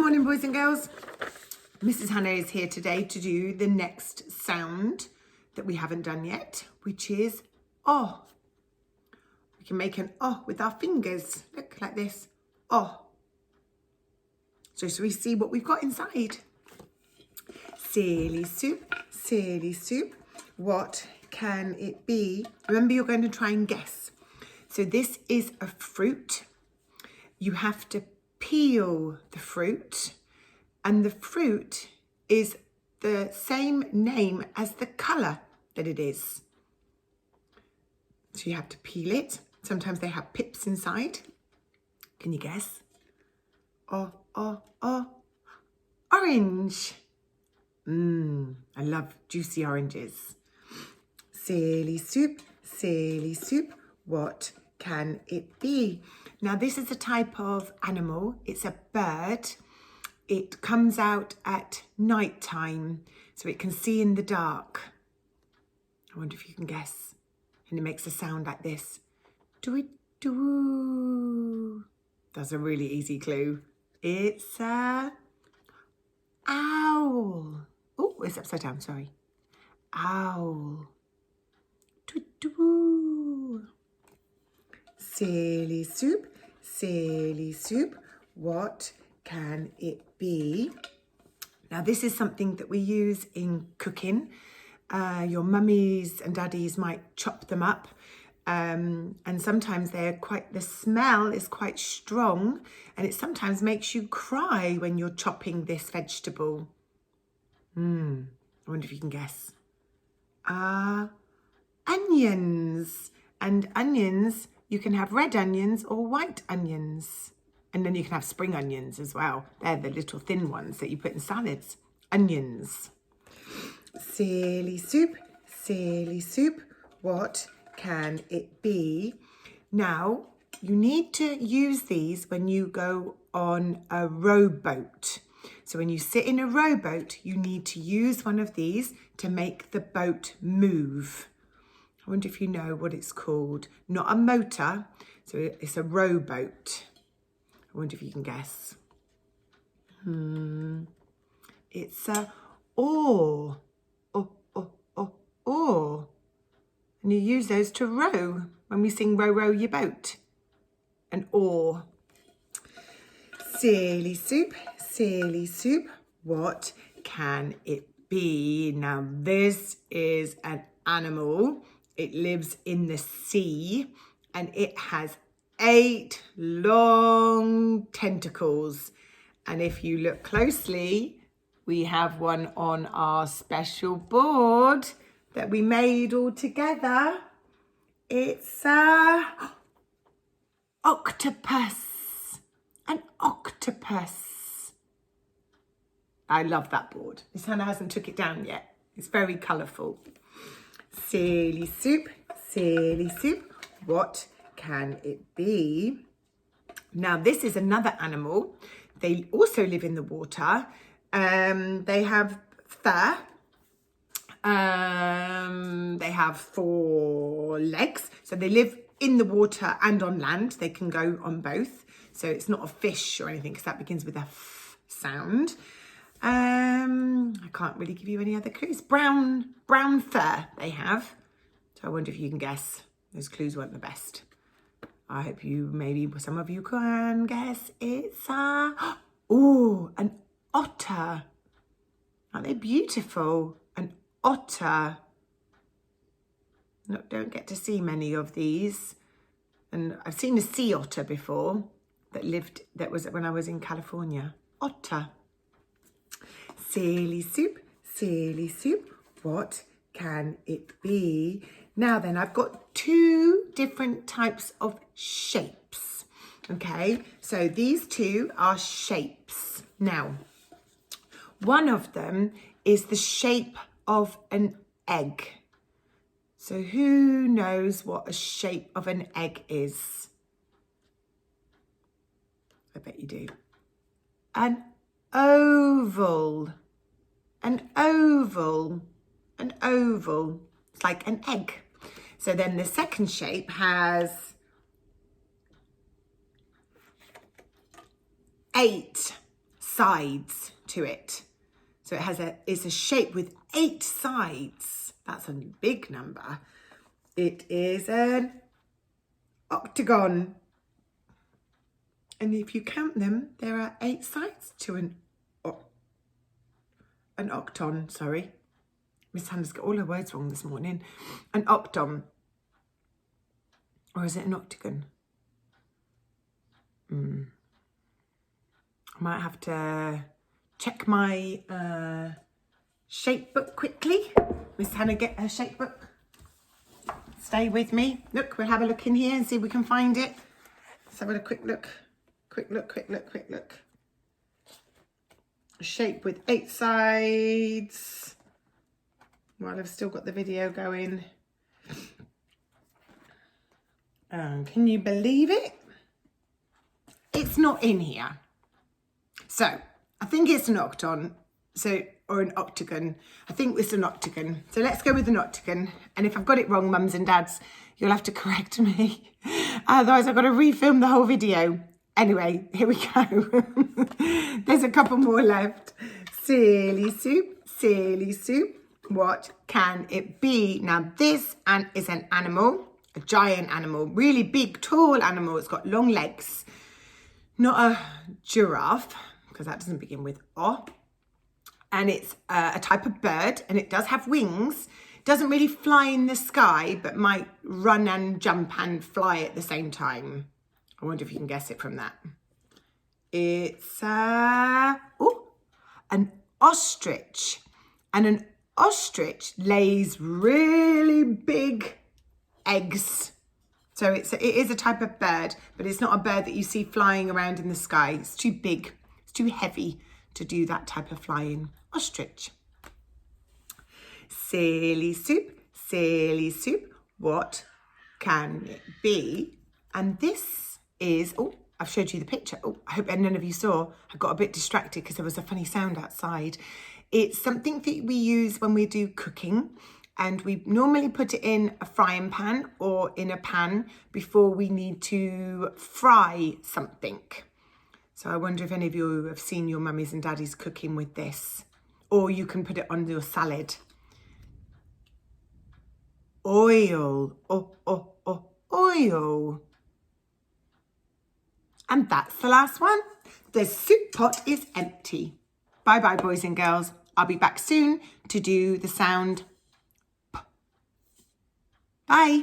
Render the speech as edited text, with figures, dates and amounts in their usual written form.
morning, boys and girls. Mrs. Hannah is here today to do the next sound that we haven't done yet, which is oh. We can make an oh with our fingers. Look, like this. Oh. So shall we see what we've got inside? Silly soup, silly soup. What can it be? Remember, you're going to try and guess. So this is a fruit. You have to peel the fruit, and the fruit is the same name as the colour that it is. So you have to peel it. Sometimes they have pips inside. Can you guess? Oh, orange. I love juicy oranges. Silly soup, silly soup. What can it be? Now, this is a type of animal. It's a bird. It comes out at night time, so it can see in the dark. I wonder if you can guess. And it makes a sound like this. Do-do. That's a really easy clue. It's a owl. Oh, it's upside down, sorry. Owl. Do-do. Silly soup, silly soup. What can it be? Now, this is something that we use in cooking. Your mummies and daddies might chop them up. And sometimes the smell is quite strong, and it sometimes makes you cry when you're chopping this vegetable. I wonder if you can guess. Onions. And onions, you can have red onions or white onions. And then you can have spring onions as well. They're the little thin ones that you put in salads. Onions. Silly soup, silly soup. What can it be? Now, you need to use these when you go on a rowboat. So when you sit in a rowboat, you need to use one of these to make the boat move. I wonder if you know what it's called. Not a motor, so it's a rowboat. I wonder if you can guess. It's a oar. Oar. And you use those to row when we sing row, row your boat. An oar. Silly soup, silly soup. What can it be? Now, this is an animal. It lives in the sea, and it has 8 long tentacles. And if you look closely, we have one on our special board that we made all together. It's a octopus. An octopus. I love that board. Miss Hannah hasn't took it down yet. It's very colourful. Silly soup, silly soup. What can it be? Now, this is another animal. They also live in the water. They have fur. They have 4 legs. So they live in the water and on land. They can go on both. So it's not a fish or anything, because that begins with a f sound. I can't really give you any other clues. Brown fur they have. So I wonder if you can guess. Those clues weren't the best. I hope maybe some of you can guess. It's an otter. Aren't they beautiful? An otter. No, don't get to see many of these. And I've seen a sea otter before that was when I was in California. Otter. Silly soup, silly soup. What can it be? Now then, I've got 2 different types of shapes. Okay, so these 2 are shapes. Now, one of them is the shape of an egg. So who knows what a shape of an egg is? I bet you do. An oval. An oval. An oval. It's like an egg. So then the second shape has 8 sides to it. So it's a shape with 8 sides. That's a big number. It is an octagon. And if you count them, there are 8 sides to an octon, sorry. Miss Hannah's got all her words wrong this morning. An octon. Or is it an octagon? I might have to check my shape book quickly. Miss Hannah, get her shape book. Stay with me. Look, we'll have a look in here and see if we can find it. Let's have a quick look. Quick look. A shape with 8 sides. While I've still got the video going. Can you believe it? It's not in here. So, I think it's an octon. Or an octagon. I think it's an octagon. So let's go with an octagon. And if I've got it wrong, mums and dads, you'll have to correct me. Otherwise, I've got to refilm the whole video. Anyway, here we go. There's a couple more left. Silly soup. What can it be? Now, this is an animal, a giant animal, really big, tall animal. It's got long legs. Not a giraffe, because that doesn't begin with O. And it's a type of bird, and it does have wings. It doesn't really fly in the sky, but might run and jump and fly at the same time. I wonder if you can guess it from that. It's an ostrich. And an ostrich lays really big eggs. So it is a type of bird, but it's not a bird that you see flying around in the sky. It's too big. It's too heavy to do that type of flying. Ostrich. Silly soup. What can it be? And this is, I've showed you the picture. I hope none of you saw. I got a bit distracted because there was a funny sound outside. It's something that we use when we do cooking, and we normally put it in a frying pan or in a pan before we need to fry something. So I wonder if any of you have seen your mummies and daddies cooking with this. Or you can put it on your salad. Oil. Oil. And that's the last one. The soup pot is empty. Bye-bye, boys and girls. I'll be back soon to do the sound P. Bye.